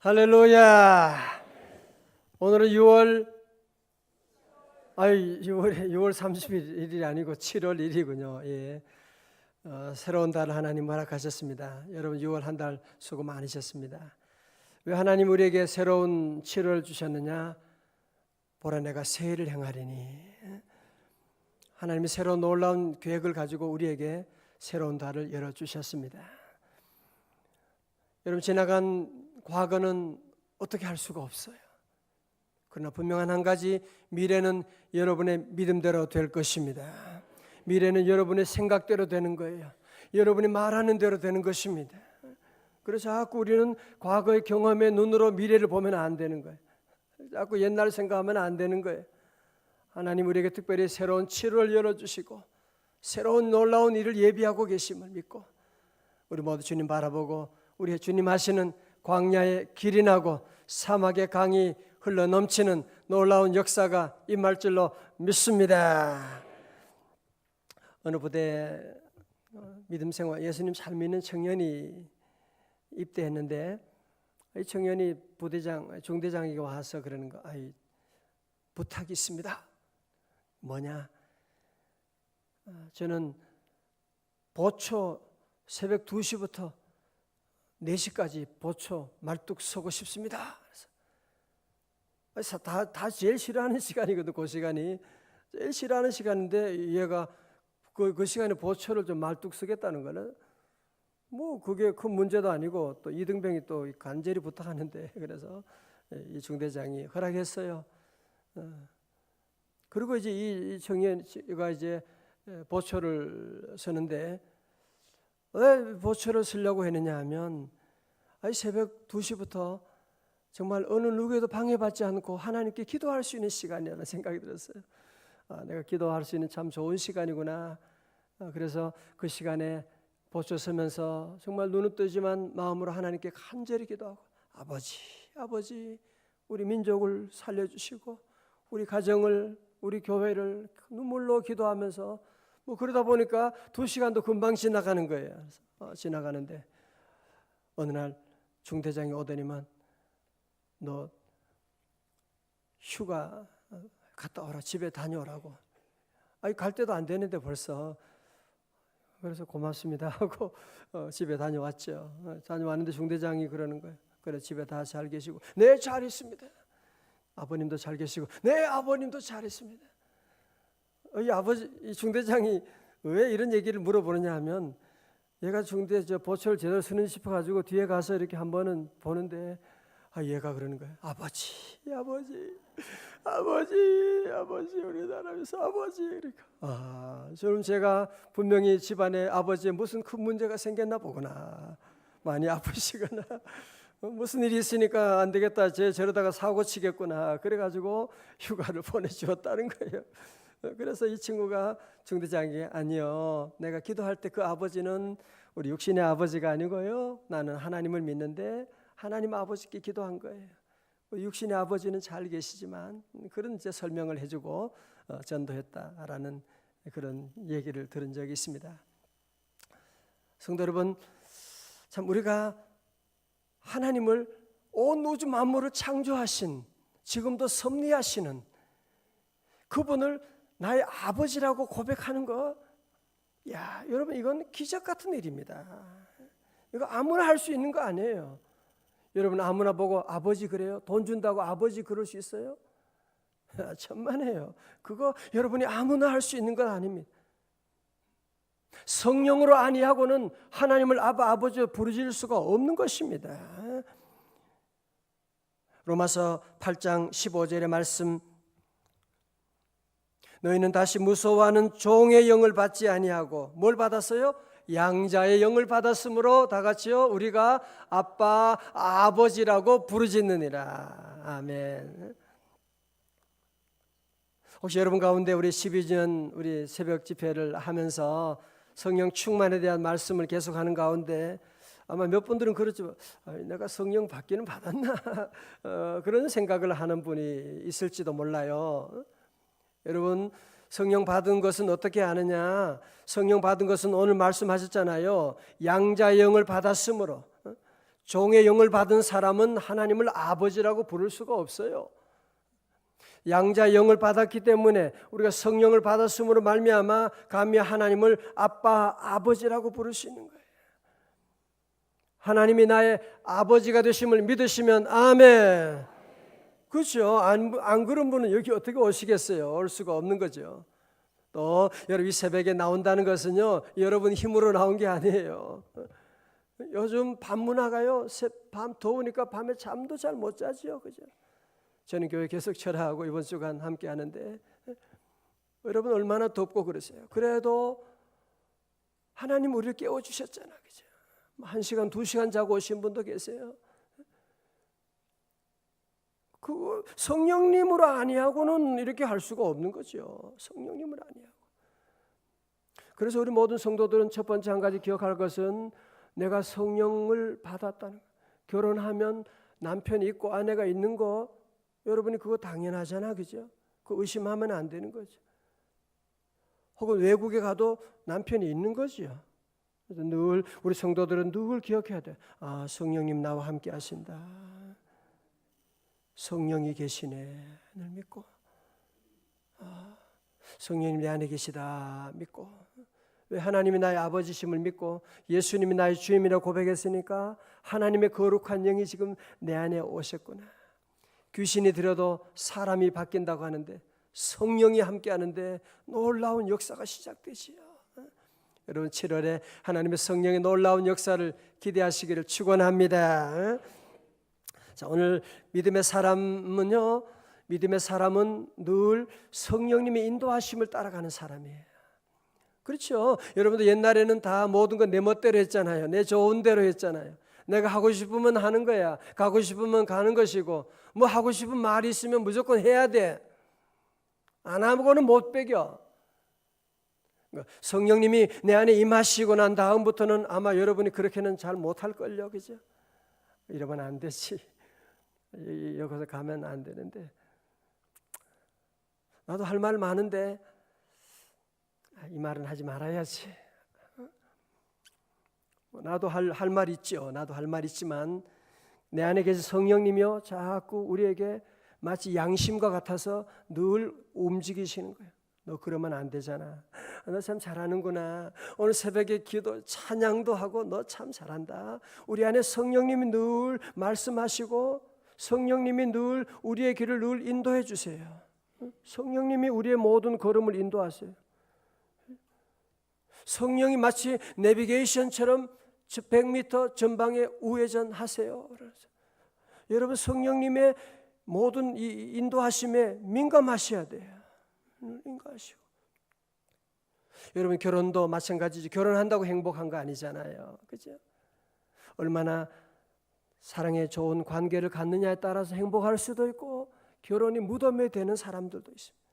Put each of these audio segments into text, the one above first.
할렐루야. 오늘은 6월 30일이 아니고 7월 1일이군요. 예. 새로운 달 하나님 허락하셨습니다. 여러분 6월 한 달 수고 많으셨습니다. 왜 하나님 우리에게 새로운 7월 주셨느냐? 보라 내가 새해를 행하리니. 하나님이 새로운 놀라운 계획을 가지고 우리에게 새로운 달을 열어주셨습니다. 여러분 지나간 과거는 어떻게 할 수가 없어요. 그러나 분명한 한 가지, 미래는 여러분의 믿음대로 될 것입니다. 미래는 여러분의 생각대로 되는 거예요. 여러분이 말하는 대로 되는 것입니다. 그래서 자꾸 우리는 과거의 경험의 눈으로 미래를 보면 안 되는 거예요. 자꾸 옛날 생각하면 안 되는 거예요. 하나님 우리에게 특별히 새로운 7월 열어주시고 새로운 놀라운 일을 예비하고 계심을 믿고 우리 모두 주님 바라보고 우리 주님 하시는 광야의 길이 나고 사막의 강이 흘러넘치는 놀라운 역사가 임할 줄로 믿습니다. 어느 부대에 믿음생활 예수님 잘 믿는 청년이 입대했는데 이 청년이 부대장 중대장에게 와서 그러는 거, 부탁이 있습니다. 뭐냐? 저는 보초 새벽 2시부터 4시까지 보초 말뚝 서고 싶습니다. 그래서 다 제일 싫어하는 시간이거든. 그 시간이 제일 싫어하는 시간인데 얘가 그 시간에 보초를 좀 말뚝 서겠다는 거는 뭐 그게 큰 문제도 아니고 또 이등병이 또 간절히 부탁하는데 그래서 이 중대장이 허락했어요. 그리고 이제 이 청년이가 이제 보초를 서는데 왜 보초를 쓰려고 했느냐 하면 새벽 2시부터 정말 어느 누구에도 방해받지 않고 하나님께 기도할 수 있는 시간이라는 생각이 들었어요. 내가 기도할 수 있는 참 좋은 시간이구나. 그래서 그 시간에 보초 서면서 정말 눈은 뜨지만 마음으로 하나님께 간절히 기도하고 아버지 우리 민족을 살려주시고 우리 가정을 우리 교회를 눈물로 기도하면서 뭐 그러다 보니까 2시간도 금방 지나가는 거예요. 지나가는데 어느 날 중대장이 오더니만 너 휴가 갔다 오라, 집에 다녀오라고. 갈 때도 안 되는데 벌써. 그래서 고맙습니다 하고 집에 다녀왔죠. 다녀왔는데 중대장이 그러는 거예요. 그래 집에 다 잘 계시고 네 잘 있습니다. 아버님도 잘 계시고 네 아버님도 잘 있습니다. 이 중대장이 왜 이런 얘기를 물어보느냐 하면 얘가 보초를 제대로 쓰는 싶어가지고 뒤에 가서 이렇게 한 번은 보는데 얘가 그러는 거예요. 아버지 우리나라에서 아버지 이렇게. 저는 제가 분명히 집안에 아버지에 무슨 큰 문제가 생겼나 보구나. 많이 아프시거나 무슨 일이 있으니까 안 되겠다. 저러다가 사고 치겠구나. 그래가지고 휴가를 보내주었다는 거예요. 그래서 이 친구가 중대장에게 아니요. 내가 기도할 때 그 아버지는 우리 육신의 아버지가 아니고요. 나는 하나님을 믿는데 하나님 아버지께 기도한 거예요. 육신의 아버지는 잘 계시지만 그런 이제 설명을 해주고 전도했다라는 그런 얘기를 들은 적이 있습니다. 성도 여러분, 참 우리가 하나님을 온 우주 만물을 창조하신 지금도 섭리하시는 그분을 나의 아버지라고 고백하는 거, 여러분 이건 기적 같은 일입니다. 이거 아무나 할 수 있는 거 아니에요. 여러분 아무나 보고 아버지 그래요? 돈 준다고 아버지 그럴 수 있어요? 천만에요. 그거 여러분이 아무나 할 수 있는 건 아닙니다. 성령으로 아니하고는 하나님을 아버지로 부르질 수가 없는 것입니다. 로마서 8장 15절의 말씀, 너희는 다시 무서워하는 종의 영을 받지 아니하고 뭘 받았어요? 양자의 영을 받았으므로 다 같이요 우리가 아빠 아버지라고 부르짖느니라. 아멘. 혹시 여러분 가운데 우리 12년 우리 새벽 집회를 하면서 성령 충만에 대한 말씀을 계속하는 가운데 아마 몇 분들은 그렇죠. 내가 성령 받기는 받았나 그런 생각을 하는 분이 있을지도 몰라요. 여러분 성령 받은 것은 어떻게 아느냐? 성령 받은 것은 오늘 말씀하셨잖아요. 양자의 영을 받았으므로 종의 영을 받은 사람은 하나님을 아버지라고 부를 수가 없어요. 양자 영을 받았기 때문에 우리가 성령을 받았음으로 말미암아 감히 하나님을 아빠, 아버지라고 부를 수 있는 거예요. 하나님이 나의 아버지가 되심을 믿으시면 아멘. 그렇죠. 안 그런 분은 여기 어떻게 오시겠어요? 올 수가 없는 거죠. 또 여러분 이 새벽에 나온다는 것은요, 여러분 힘으로 나온 게 아니에요. 요즘 밤문 나가요. 밤 더우니까 밤에 잠도 잘 못 자지요. 그죠? 저는 교회 계속 철회하고 이번 주간 함께 하는데 여러분 얼마나 덥고 그러세요. 그래도 하나님 우리를 깨워주셨잖아. 그죠? 1시간, 2시간 자고 오신 분도 계세요. 그 성령님으로 아니하고는 이렇게 할 수가 없는 거죠. 성령님을 아니하고. 그래서 우리 모든 성도들은 첫 번째 한 가지 기억할 것은 내가 성령을 받았다는 거. 결혼하면 남편이 있고 아내가 있는 거 여러분이 그거 당연하잖아. 그죠? 그 의심하면 안 되는 거죠. 혹은 외국에 가도 남편이 있는 거죠. 그래서 늘 우리 성도들은 늘 기억해야 돼. 아, 성령님 나와 함께 하신다. 성령이 계시네. 늘 믿고. 아, 성령님 내 안에 계시다. 믿고. 왜 하나님이 나의 아버지심을 믿고 예수님이 나의 주님이라고 고백했으니까 하나님의 거룩한 영이 지금 내 안에 오셨구나. 귀신이 들어도 사람이 바뀐다고 하는데 성령이 함께 하는데 놀라운 역사가 시작되지요. 여러분 7월에 하나님의 성령의 놀라운 역사를 기대하시기를 축원합니다. 자, 오늘 믿음의 사람은 늘 성령님의 인도하심을 따라가는 사람이에요. 그렇죠. 여러분들 옛날에는 다 모든 건 내 멋대로 했잖아요. 내 좋은 대로 했잖아요. 내가 하고 싶으면 하는 거야. 가고 싶으면 가는 것이고 뭐 하고 싶은 말이 있으면 무조건 해야 돼. 안 하고는 못 배겨. 성령님이 내 안에 임하시고 난 다음부터는 아마 여러분이 그렇게는 잘 못할걸요. 그죠? 이러면 안 되지. 여기서 가면 안 되는데 나도 할 말 많은데 이 말은 하지 말아야지. 나도 할 말 있죠. 나도 할 말 있지만 내 안에 계신 성령님이요 자꾸 우리에게 마치 양심과 같아서 늘 움직이시는 거예요. 너 그러면 안 되잖아. 너 참 잘하는구나. 오늘 새벽에 기도 찬양도 하고 너 참 잘한다. 우리 안에 성령님이 늘 말씀하시고 성령님이 늘 우리의 길을 늘 인도해 주세요. 성령님이 우리의 모든 걸음을 인도하세요. 성령이 마치 내비게이션처럼 100m 전방에 우회전하세요. 여러분 성령님의 모든 이 인도하심에 민감하셔야 돼요. 인가하시고. 여러분 결혼도 마찬가지죠. 결혼한다고 행복한 거 아니잖아요. 그죠? 얼마나 사랑의 좋은 관계를 갖느냐에 따라서 행복할 수도 있고 결혼이 무덤에 되는 사람들도 있습니다.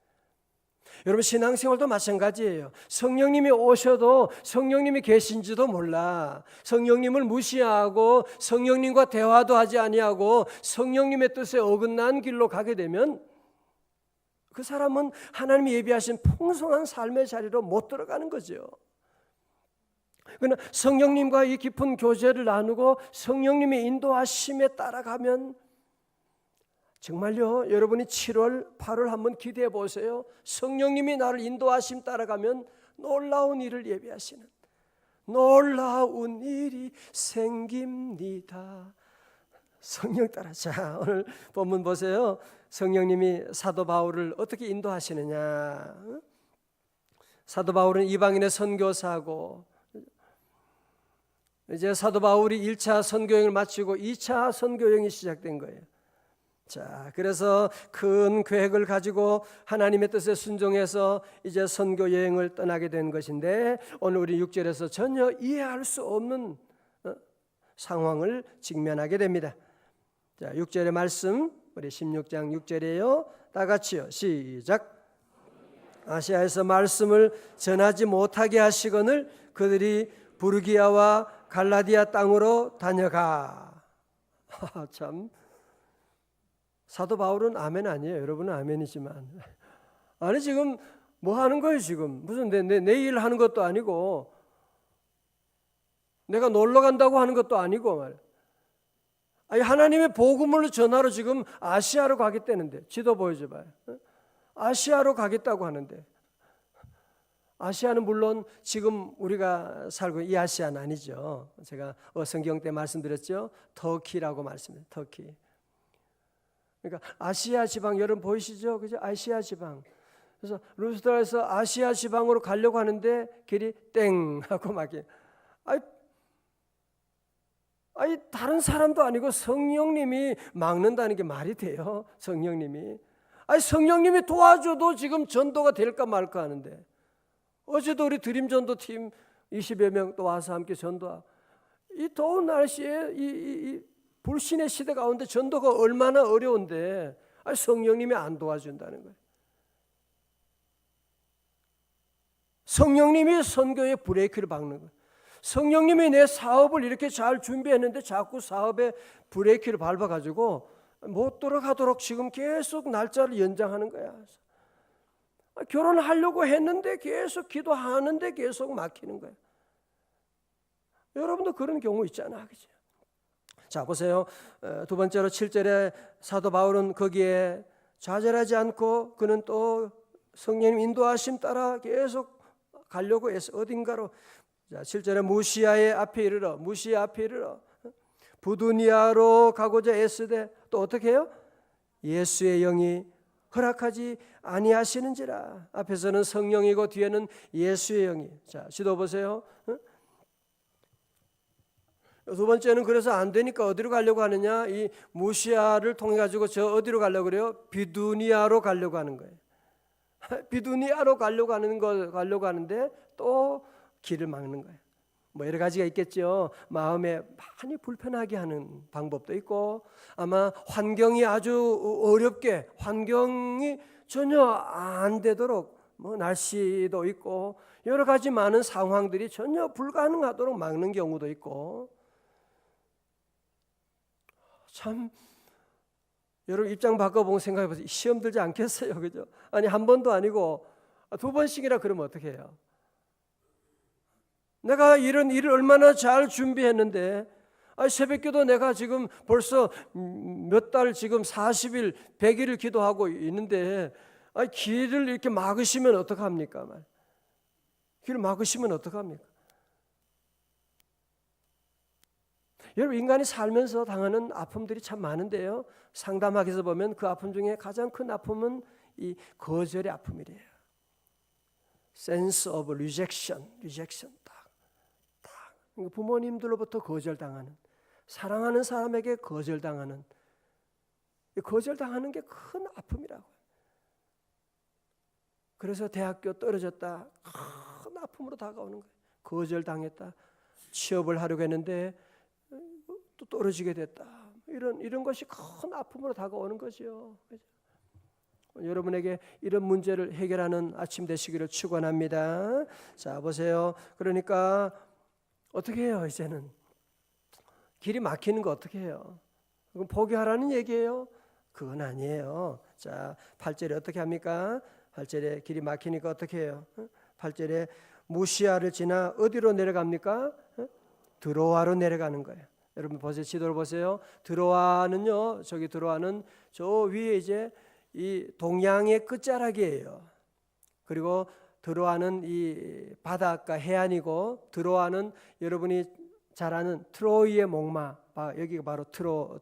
여러분 신앙생활도 마찬가지예요. 성령님이 오셔도 성령님이 계신지도 몰라. 성령님을 무시하고 성령님과 대화도 하지 아니하고 성령님의 뜻에 어긋난 길로 가게 되면 그 사람은 하나님이 예비하신 풍성한 삶의 자리로 못 들어가는 거죠. 그러나 성령님과 이 깊은 교제를 나누고 성령님의 인도하심에 따라가면 정말요 여러분이 7월 8월 한번 기대해 보세요. 성령님이 나를 인도하심 따라가면 놀라운 일을 예비하시는 놀라운 일이 생깁니다. 성령 따라. 자 오늘 본문 보세요. 성령님이 사도 바울을 어떻게 인도하시느냐. 사도 바울은 이방인의 선교사고 이제 사도 바울이 1차 선교여행을 마치고 2차 선교여행이 시작된 거예요. 자, 그래서 큰 계획을 가지고 하나님의 뜻에 순종해서 이제 선교 여행을 떠나게 된 것인데 오늘 우리 6절에서 전혀 이해할 수 없는 상황을 직면하게 됩니다. 자, 6절의 말씀 우리 16장 6절이에요. 다 같이요. 시작. 아시아에서 말씀을 전하지 못하게 하시거늘 그들이 부르기아와 갈라디아 땅으로 다녀가. 참 사도 바울은 아멘 아니에요. 여러분은 아멘이지만 아니 지금 뭐 하는 거예요 지금. 무슨 내 일 하는 것도 아니고 내가 놀러 간다고 하는 것도 아니고 말. 아니, 하나님의 복음을 전하러 지금 아시아로 가겠다는데, 지도 보여줘봐요. 아시아로 가겠다고 하는데, 아시아는 물론 지금 우리가 살고 이 아시아는 아니죠. 제가 성경 때 말씀드렸죠. 터키라고 말씀드렸어요. 터키. 그러니까 아시아 지방, 여러분 보이시죠? 그죠? 아시아 지방. 그래서 루스달에서 아시아 지방으로 가려고 하는데 길이 땡 하고 막이. 아니 다른 사람도 아니고 성령님이 막는다는 게 말이 돼요? 성령님이. 아니 성령님이 도와줘도 지금 전도가 될까 말까 하는데. 어제도 우리 드림 전도 팀 20여 명 또 와서 함께 전도하고, 이 더운 날씨에 이 불신의 시대 가운데 전도가 얼마나 어려운데 성령님이 안 도와준다는 거예요. 성령님이 선교의 브레이크를 박는 거예요. 성령님이 내 사업을 이렇게 잘 준비했는데 자꾸 사업에 브레이크를 밟아가지고 못 돌아가도록 지금 계속 날짜를 연장하는 거야. 결혼하려고 했는데 계속 기도하는데 계속 막히는 거예요. 여러분도 그런 경우 있잖아, 그죠? 자, 보세요. 두 번째로 7절에 사도 바울은 거기에 좌절하지 않고 그는 또 성령님 인도하심 따라 계속 가려고 해서 어딘가로. 자, 7절에 무시아 앞에 이르러 부두니아로 가고자 애쓰되 또 어떻게 해요? 예수의 영이 허락하지 아니하시는지라. 앞에서는 성령이고 뒤에는 예수의 영이. 자, 지도 보세요. 두 번째는 그래서 안 되니까 어디로 가려고 하느냐? 이 무시아를 통해 가지고 저 어디로 가려고 그래요? 비두니아로 가려고 하는 거예요. 비두니아로 가려고 하는데 또 길을 막는 거예요. 뭐 여러 가지가 있겠죠. 마음에 많이 불편하게 하는 방법도 있고, 아마 환경이 아주 어렵게, 환경이 전혀 안 되도록 뭐 날씨도 있고 여러 가지 많은 상황들이 전혀 불가능하도록 막는 경우도 있고. 참 여러분 입장 바꿔보고 생각해보세요. 시험 들지 않겠어요, 그죠? 아니 한 번도 아니고 두 번씩이나 그러면 어떻게 해요? 내가 이런 일을 얼마나 잘 준비했는데, 새벽기도 내가 지금 벌써 몇 달 지금 40일, 100일을 기도하고 있는데 길을 이렇게 막으시면 어떡합니까? 길을 막으시면 어떡합니까? 여러분 인간이 살면서 당하는 아픔들이 참 많은데요. 상담학에서 보면 그 아픔 중에 가장 큰 아픔은 이 거절의 아픔이래요. sense of rejection. 부모님들로부터 거절당하는, 사랑하는 사람에게 거절당하는, 거절당하는 게 큰 아픔이라고요. 그래서 대학교 떨어졌다, 큰 아픔으로 다가오는 거예요. 거절당했다, 취업을 하려고 했는데 또 떨어지게 됐다, 이런 것이 큰 아픔으로 다가오는 거죠. 여러분에게 이런 문제를 해결하는 아침 되시기를 축원합니다. 자, 보세요. 그러니까 어떻게 해요? 이제는 길이 막히는 거 어떻게 해요? 그건 포기하라는 얘기예요? 그건 아니에요. 자, 8절에 어떻게 합니까? 8절에 길이 막히니까 어떻게 해요? 8절에 무시아를 지나 어디로 내려갑니까? 드로아로 내려가는 거예요. 여러분 보세요. 지도를 보세요. 드로아는요, 저기 드로아는 저 위에 이제 이 동양의 끝자락이에요. 그리고 드로아는 이 바닷가 해안이고, 드로아는 여러분이 잘 아는 트로이의 목마, 여기가 바로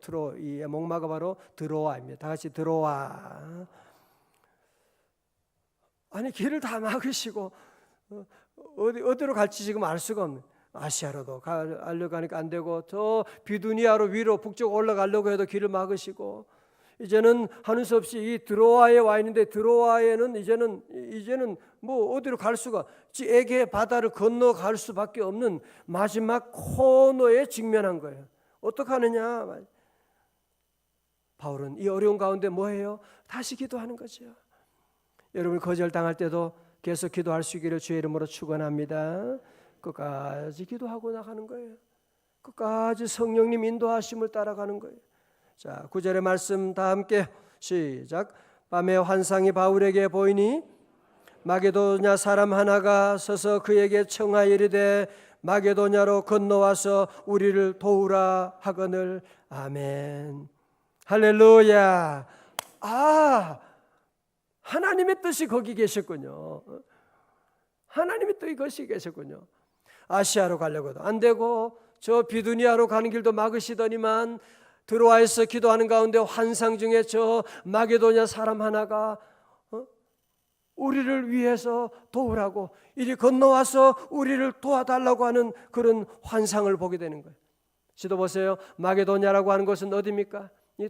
트로이의 목마가 바로 드로아입니다. 다 같이 드로아. 아니 길을 다 막으시고 어디로 갈지 지금 알 수가 없는, 아시아로도 가려고 하니까 안 되고, 저 비두니아로 위로 북쪽 올라가려고 해도 길을 막으시고, 이제는 하는 수 없이 이 드로아에 와 있는데, 드로아에는 이제는 뭐 어디로 갈 수가, 에게 바다를 건너갈 수밖에 없는 마지막 코너에 직면한 거예요. 어떡하느냐? 바울은 이 어려운 가운데 뭐 해요? 다시 기도하는 거죠. 여러분 거절당할 때도 계속 기도할 수 있기를 주의 이름으로 축원합니다. 끝까지 기도하고 나가는 거예요. 끝까지 성령님 인도하심을 따라가는 거예요. 자, 9절의 말씀 다 함께 시작. 밤에 환상이 바울에게 보이니 마게도냐 사람 하나가 서서 그에게 청하여 이르되 마게도냐로 건너와서 우리를 도우라 하거늘. 아멘. 할렐루야. 하나님의 뜻이 거기 계셨군요. 하나님의 뜻이 거기 계셨군요. 아시아로 가려고도 안 되고 저 비두니아로 가는 길도 막으시더니만 드로아에서 기도하는 가운데 환상 중에 저 마게도냐 사람 하나가 우리를 위해서 도우라고 이리 건너와서 우리를 도와달라고 하는 그런 환상을 보게 되는 거예요. 지도 보세요. 마게도냐라고 하는 것은 어디입니까? 이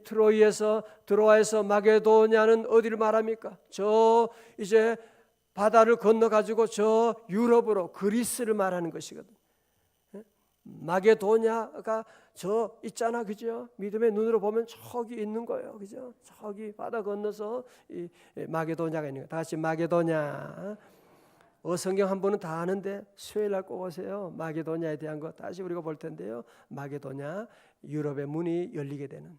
드로아에서 마게도냐는 어디를 말합니까? 저 이제 바다를 건너 가지고 저 유럽으로 그리스를 말하는 것이거든. 마게도냐가 저 있잖아, 그죠? 믿음의 눈으로 보면 저기 있는 거예요, 그죠? 저기 바다 건너서 이 마게도냐가 있는 거예요. 다 같이 마게도냐. 성경 한 번은 다 아는데 수요일 날 꼭 오세요. 마게도냐에 대한 거 다시 우리가 볼 텐데요. 마게도냐, 유럽의 문이 열리게 되는.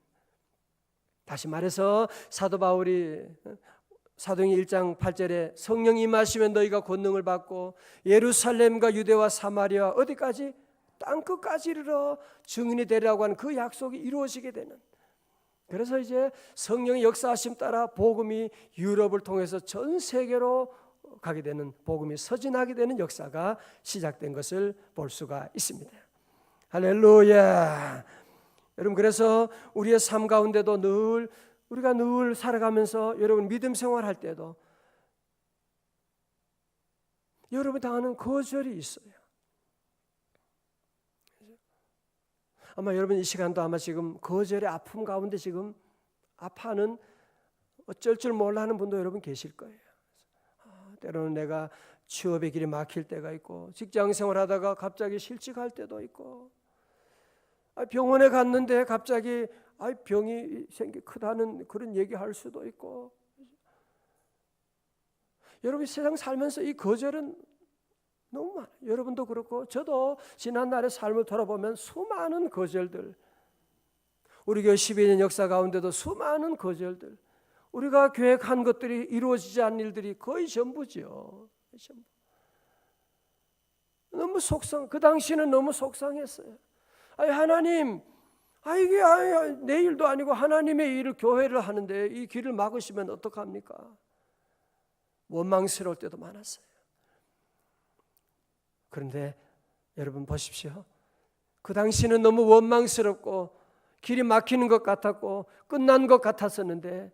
다시 말해서 사도 바울이 사도행전 1장 8절에 성령이 임하시면 너희가 권능을 받고 예루살렘과 유대와 사마리아 어디까지? 땅끝까지 이르러 증인이 되리라고 하는 그 약속이 이루어지게 되는. 그래서 이제 성령의 역사하심 따라 복음이 유럽을 통해서 전 세계로 가게 되는, 복음이 서진하게 되는 역사가 시작된 것을 볼 수가 있습니다. 할렐루야. 여러분, 그래서 우리의 삶 가운데도 우리가 늘 살아가면서 여러분 믿음 생활할 때도 여러분 당하는 거절이 있어요. 아마 여러분 이 시간도 아마 지금 거절의 아픔 가운데 지금 아파하는, 어쩔 줄 몰라 하는 분도 여러분 계실 거예요. 때로는 내가 취업의 길이 막힐 때가 있고, 직장 생활하다가 갑자기 실직할 때도 있고, 병원에 갔는데 갑자기 병이 크다는 그런 얘기할 수도 있고. 여러분 세상 살면서 이 거절은 너무 많아요. 여러분도 그렇고 저도 지난날의 삶을 돌아보면 수많은 거절들, 우리 교회 12년 역사 가운데도 수많은 거절들, 우리가 계획한 것들이 이루어지지 않는 일들이 거의 전부죠. 너무 그 당시는 너무 속상했어요. 하나님, 이게 내 일도 아니고 하나님의 일을, 교회를 하는데 이 길을 막으시면 어떡합니까? 원망스러울 때도 많았어요. 그런데 여러분 보십시오. 그 당시는 너무 원망스럽고 길이 막히는 것 같았고 끝난 것 같았었는데,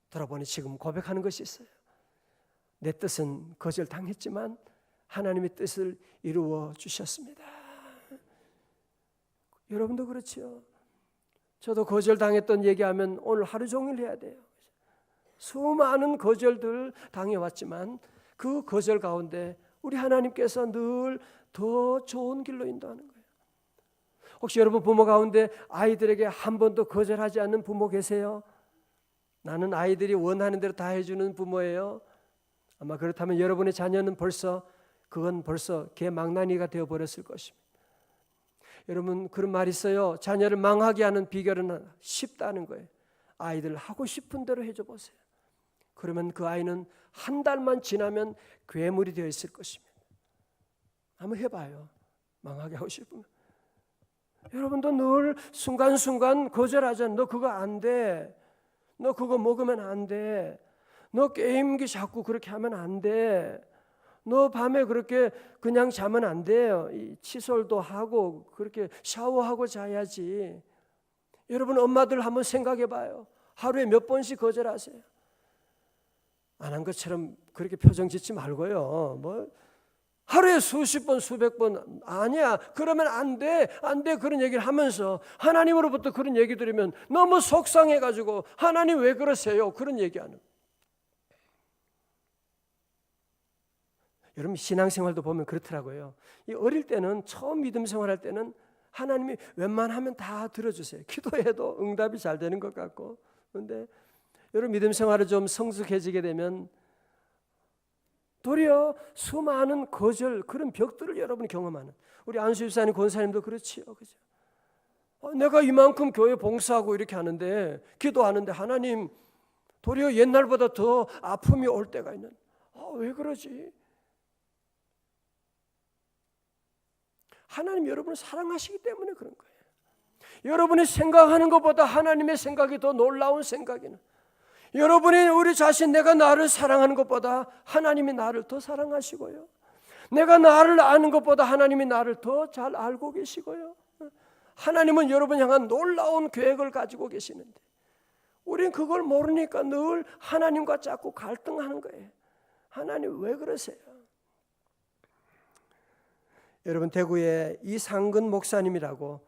돌아보니 지금 고백하는 것이 있어요. 내 뜻은 거절당했지만 하나님의 뜻을 이루어 주셨습니다. 여러분도 그렇지요. 저도 거절당했던 얘기하면 오늘 하루 종일 해야 돼요. 수많은 거절들 당해왔지만 그 거절 가운데 우리 하나님께서 늘 더 좋은 길로 인도하는 거예요. 혹시 여러분 부모 가운데 아이들에게 한 번도 거절하지 않는 부모 계세요? 나는 아이들이 원하는 대로 다 해주는 부모예요. 아마 그렇다면 여러분의 자녀는 그건 벌써 개망나니가 되어버렸을 것입니다. 여러분 그런 말이 있어요. 자녀를 망하게 하는 비결은 쉽다는 거예요. 아이들 하고 싶은 대로 해줘 보세요. 그러면 그 아이는 한 달만 지나면 괴물이 되어 있을 것입니다. 한번 해봐요. 망하게 하고 싶으면. 여러분도 늘 순간순간 거절하잖아. 너 그거 안 돼. 너 그거 먹으면 안 돼. 너 게임기 자꾸 그렇게 하면 안 돼. 너 밤에 그렇게 그냥 자면 안 돼요. 칫솔도 하고 그렇게 샤워하고 자야지. 여러분 엄마들 한번 생각해 봐요. 하루에 몇 번씩 거절하세요? 안 한 것처럼 그렇게 표정 짓지 말고요. 하루에 수십 번, 수백 번, 아니야, 그러면 안 돼, 안 돼, 그런 얘기를 하면서 하나님으로부터 그런 얘기 들으면 너무 속상해가지고 하나님 왜 그러세요? 그런 얘기하는. 여러분 신앙생활도 보면 그렇더라고요. 이 어릴 때는, 처음 믿음 생활할 때는 하나님이 웬만하면 다 들어주세요. 기도해도 응답이 잘 되는 것 같고. 그런데 여러분 믿음 생활을 좀 성숙해지게 되면 도리어 수많은 거절, 그런 벽들을 여러분이 경험하는. 우리 안수 집사님, 권사님도 그렇지요, 그죠? 내가 이만큼 교회 봉사하고 이렇게 하는데, 기도하는데 하나님 도리어 옛날보다 더 아픔이 올 때가 있는. 왜 그러지? 하나님 여러분을 사랑하시기 때문에 그런 거예요. 여러분이 생각하는 것보다 하나님의 생각이 더 놀라운 생각이나, 여러분이 우리 자신 내가 나를 사랑하는 것보다 하나님이 나를 더 사랑하시고요, 내가 나를 아는 것보다 하나님이 나를 더 잘 알고 계시고요, 하나님은 여러분 향한 놀라운 계획을 가지고 계시는데 우린 그걸 모르니까 늘 하나님과 자꾸 갈등하는 거예요. 하나님 왜 그러세요? 여러분, 대구에 이상근 목사님이라고,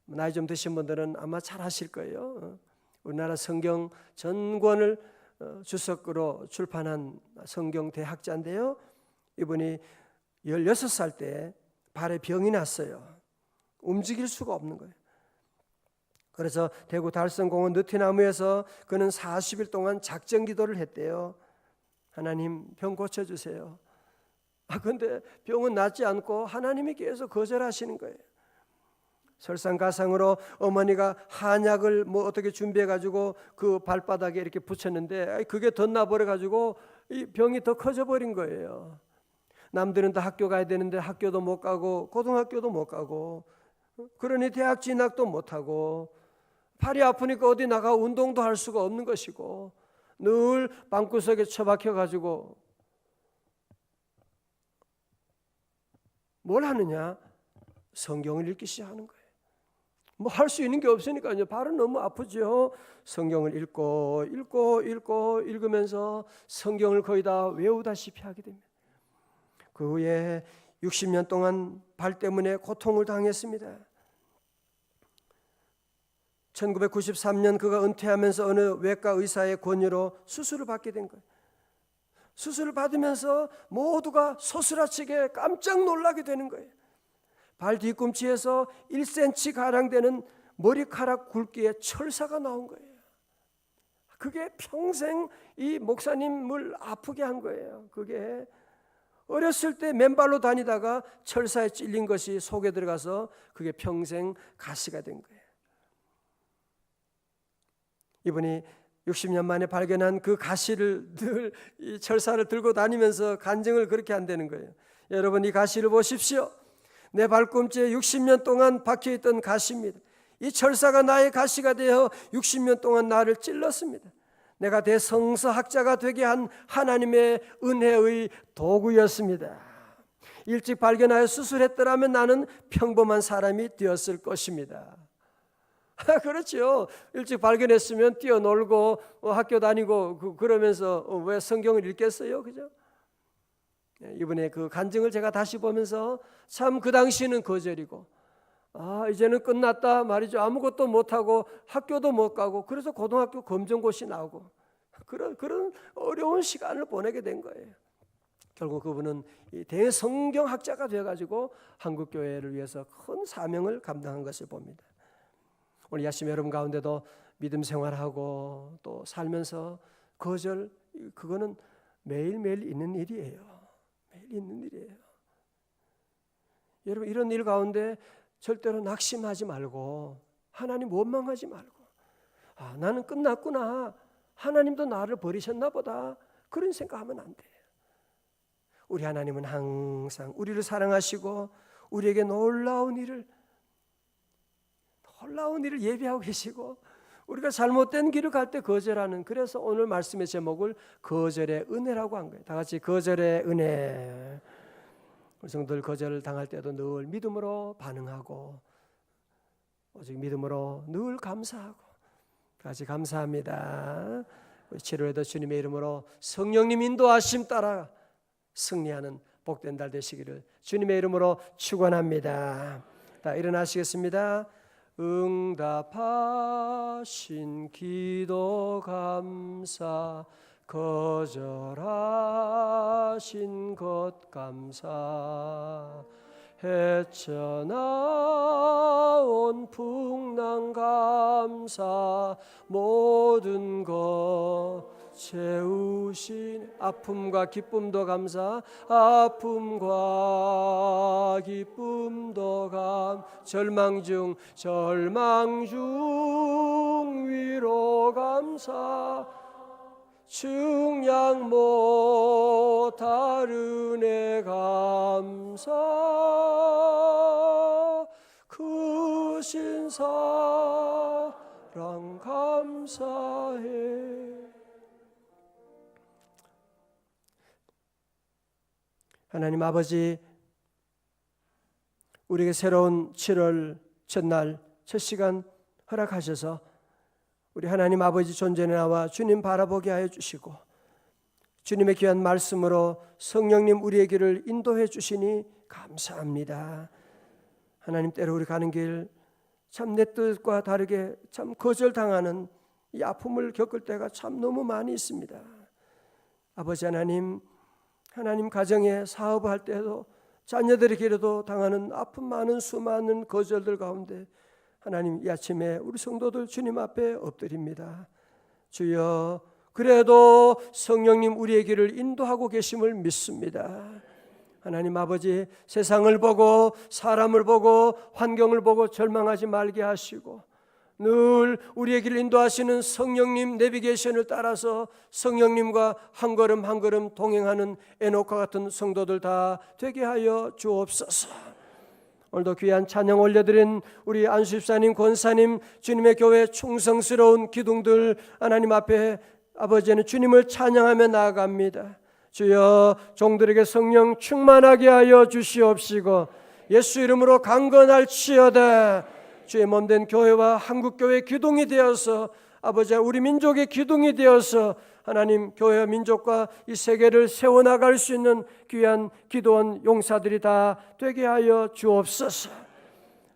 나이 좀 드신 분들은 아마 잘 아실 거예요. 우리나라 성경 전권을 주석으로 출판한 성경 대학자인데요, 이분이 16살 때 발에 병이 났어요. 움직일 수가 없는 거예요. 그래서 대구 달성공원 느티나무에서 그는 40일 동안 작정 기도를 했대요. 하나님, 병 고쳐주세요. 근데 병은 낫지 않고 하나님이 계속 거절하시는 거예요. 설상가상으로 어머니가 한약을 어떻게 준비해가지고 그 발바닥에 이렇게 붙였는데 그게 덧나버려가지고 이 병이 더 커져버린 거예요. 남들은 다 학교 가야 되는데 학교도 못 가고 고등학교도 못 가고, 그러니 대학 진학도 못하고, 팔이 아프니까 어디 나가 운동도 할 수가 없는 것이고, 늘 방구석에 처박혀가지고 뭘 하느냐? 성경을 읽기 시작하는 거예요. 뭐 할 수 있는 게 없으니까요. 발은 너무 아프죠. 성경을 읽으면서 성경을 거의 다 외우다시피 하게 됩니다. 그 후에 60년 동안 발 때문에 고통을 당했습니다. 1993년 그가 은퇴하면서 어느 외과 의사의 권유로 수술을 받게 된 거예요. 수술을 받으면서 모두가 소스라치게 깜짝 놀라게 되는 거예요. 발 뒤꿈치에서 1cm 되는 머리카락 굵기의 철사가 나온 거예요. 그게 평생 이 목사님을 아프게 한 거예요. 그게 어렸을 때 맨발로 다니다가 철사에 찔린 것이 속에 들어가서 그게 평생 가시가 된 거예요. 이분이 60년 만에 발견한 그 가시를 늘 이 철사를 들고 다니면서 간증을 그렇게 한다는 거예요. 여러분, 이 가시를 보십시오. 내 발꿈치에 60년 동안 박혀있던 가시입니다. 이 철사가 나의 가시가 되어 60년 동안 나를 찔렀습니다. 내가 대성서학자가 되게 한 하나님의 은혜의 도구였습니다. 일찍 발견하여 수술했더라면 나는 평범한 사람이 되었을 것입니다. 그렇죠. 일찍 발견했으면 뛰어놀고 학교 다니고 그러면서 왜 성경을 읽겠어요? 그죠? 이번에 그 간증을 제가 다시 보면서 참 그 당시는 거절이고, 이제는 끝났다 말이죠. 아무것도 못하고 학교도 못 가고, 그래서 고등학교 검정고시 나오고 그런 어려운 시간을 보내게 된 거예요. 결국 그분은 대성경학자가 되어가지고 한국교회를 위해서 큰 사명을 감당한 것을 봅니다. 오늘 아침 여러분 가운데도 믿음 생활하고 또 살면서 거절, 그거는 매일매일 있는 일이에요. 매일 있는 일이에요. 여러분, 이런 일 가운데 절대로 낙심하지 말고 하나님 원망하지 말고, 나는 끝났구나, 하나님도 나를 버리셨나 보다, 그런 생각하면 안 돼요. 우리 하나님은 항상 우리를 사랑하시고 우리에게 놀라운 일을 예비하고 계시고, 우리가 잘못된 길을 갈 때 거절하는, 그래서 오늘 말씀의 제목을 거절의 은혜라고 한 거예요. 다 같이 거절의 은혜. 우리 성도들 거절을 당할 때도 늘 믿음으로 반응하고, 오직 믿음으로 늘 감사하고, 같이 감사합니다. 우리 7월에도 주님의 이름으로 성령님 인도하심 따라 승리하는 복된 날 되시기를 주님의 이름으로 축원합니다. 다 일어나시겠습니다. 응답하신 기도 감사, 거절하신 것 감사, 헤쳐나온 풍랑 감사, 모든 것 채우신 아픔과 기쁨도 감사, 아픔과 기쁨도 절망 중 위로 감사, 중량 못할 은혜 감사, 주신 사랑 감사해. 하나님 아버지, 우리에게 새로운 7월 첫날 첫 시간 허락하셔서 우리 하나님 아버지 존전에 나와 주님 바라보게 하여 주시고 주님의 귀한 말씀으로 성령님 우리의 길을 인도해 주시니 감사합니다. 하나님, 때로 우리 가는 길 참 내 뜻과 다르게 참 거절당하는 이 아픔을 겪을 때가 참 너무 많이 있습니다. 아버지 하나님, 하나님 가정에 사업을 할 때도 자녀들에게도 당하는 아픔 많은 수많은 거절들 가운데 하나님, 이 아침에 우리 성도들 주님 앞에 엎드립니다. 주여, 그래도 성령님 우리의 길을 인도하고 계심을 믿습니다. 하나님 아버지, 세상을 보고 사람을 보고 환경을 보고 절망하지 말게 하시고 늘 우리의 길을 인도하시는 성령님 내비게이션을 따라서 성령님과 한 걸음 한 걸음 동행하는 에녹과 같은 성도들 다 되게 하여 주옵소서. 오늘도 귀한 찬양 올려드린 우리 안수집사님, 권사님, 주님의 교회 충성스러운 기둥들 하나님 앞에 아버지는 주님을 찬양하며 나아갑니다. 주여, 종들에게 성령 충만하게 하여 주시옵시고 예수 이름으로 강건할지어다. 주의 몸된 교회와 한국교회 기둥이 되어서 아버지, 우리 민족의 기둥이 되어서 하나님, 교회와 민족과 이 세계를 세워나갈 수 있는 귀한 기도원 용사들이 다 되게 하여 주옵소서.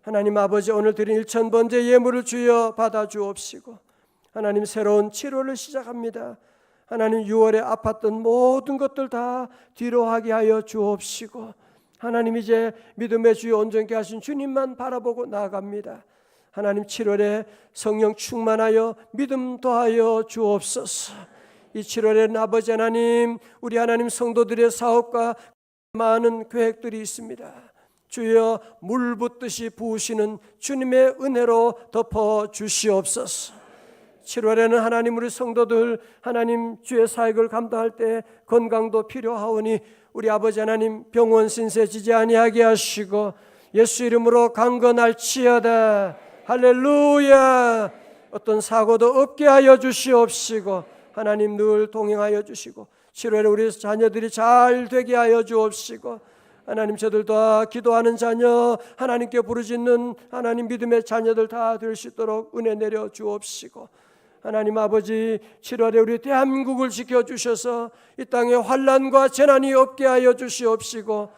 하나님 아버지, 오늘 드린 1000번째 예물을 주여 받아 주옵시고 하나님, 새로운 7월을 시작합니다. 하나님, 6월에 아팠던 모든 것들 다 뒤로 하게 하여 주옵시고 하나님, 이제 믿음의 주여 온전케 하신 주님만 바라보고 나아갑니다. 하나님, 7월에 성령 충만하여 믿음 더하여 주옵소서. 이 7월에는 아버지 하나님, 우리 하나님 성도들의 사업과 많은 계획들이 있습니다. 주여, 물 붓듯이 부으시는 주님의 은혜로 덮어 주시옵소서. 7월에는 하나님, 우리 성도들 하나님 주의 사역을 감당할 때 건강도 필요하오니 우리 아버지 하나님, 병원 신세 지지 아니하게 하시고 예수 이름으로 강건할지어다. 할렐루야. 어떤 사고도 없게 하여 주시옵시고 하나님, 늘 동행하여 주시고 7월에 우리 자녀들이 잘 되게 하여 주옵시고 하나님, 저들도 기도하는 자녀, 하나님께 부르짖는 하나님 믿음의 자녀들 다 될 수 있도록 은혜 내려 주옵시고 하나님 아버지, 7월에 우리 대한민국을 지켜주셔서 이 땅에 환난과 재난이 없게 하여 주시옵시고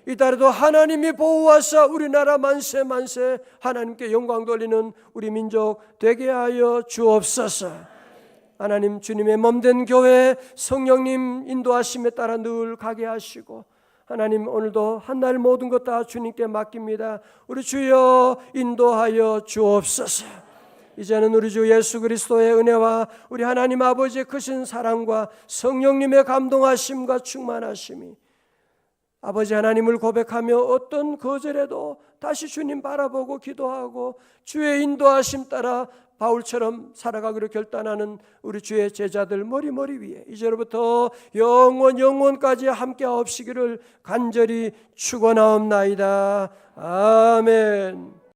이달에도 하나님이 보호하사 우리나라 만세 만세 하나님께 영광 돌리는 우리 민족 되게 하여 주옵소서. 하나님, 주님의 몸된 교회 성령님 인도하심에 따라 늘 가게 하시고 하나님, 오늘도 한날 모든 것 다 주님께 맡깁니다. 우리 주여 인도하여 주옵소서. 이제는 우리 주 예수 그리스도의 은혜와 우리 하나님 아버지의 크신 사랑과 성령님의 감동하심과 충만하심이 아버지 하나님을 고백하며 어떤 거절에도 다시 주님 바라보고 기도하고 주의 인도하심 따라 바울처럼 살아가기로 결단하는 우리 주의 제자들 머리 위에 이제로부터 영원까지 함께 하옵시기를 간절히 축원하옵나이다. 아멘.